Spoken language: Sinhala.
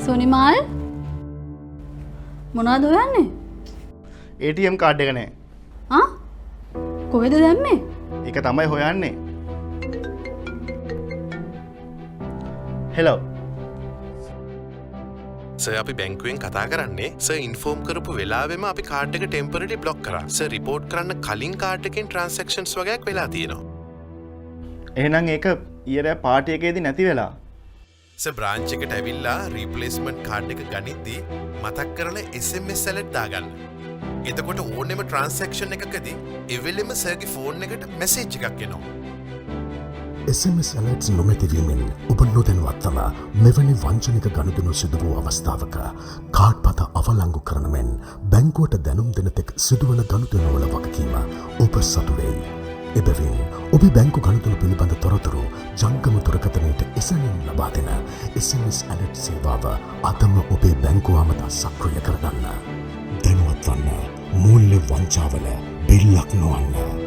සොනිමාල් මොනවද හොයන්නේ? ATM කාඩ් එක නෑ. ආ? කොහෙද දැම්මේ? ඒක තමයි හොයන්නේ. හෙලෝ. සර් අපි බැංකුවෙන් කතා කරන්නේ සර් ඉන්ෆෝම් කරපු වෙලාවෙම අපි කාඩ් එක ටෙම්පරරි බ්ලොක් කරා. සර් රිපෝට් කරන්න කලින් කාඩ් එකෙන් ට්‍රාන්සැක්ෂන්ස් වගේක් වෙලා තියෙනවා. එහෙනම් ඒක ඊයේ පාටි එකේදී නැති වෙලා. සර් බ්‍රාන්ච් එකට ඇවිල්ලා රීප්ලේස්මන්ට් කාඩ් එක ගනිද්දී මතක් කරලා SMS alert දාගන්න. එතකොට ඕනෙම ට්‍රාන්සැක්ෂන් එකකදී එවෙලෙම සර්ගේ ෆෝන් එකට මැසේජ් එකක් එනවා. SMS alerts නොමැතිවීමෙන් ඔබ නොදැනුවත්වම මෙවැනි වංචනික ගනුදෙනු සිදු වූ අවස්ථාවක කාඩ් පත අවලංගු කරන මෙන් බැංකුවට දැනුම් දෙන තෙක් සිදුවන ගනුදෙනුවල වගකීම ඔබ සතු වෙයි. එබැවින් ඔබේ බැංකු ගනුදෙනු පිළිබඳ තොරතුරු ජංගම දුරකථනයට එසැනින් ලබා දෙන SMS alert සේවාව අදම ඔබේ බැංකුව අමතා සක්‍රිය කරගන්න. දැනුවත් වන්න. මූල්‍ය වංචාවල බෙල්ලක් නොවන්න.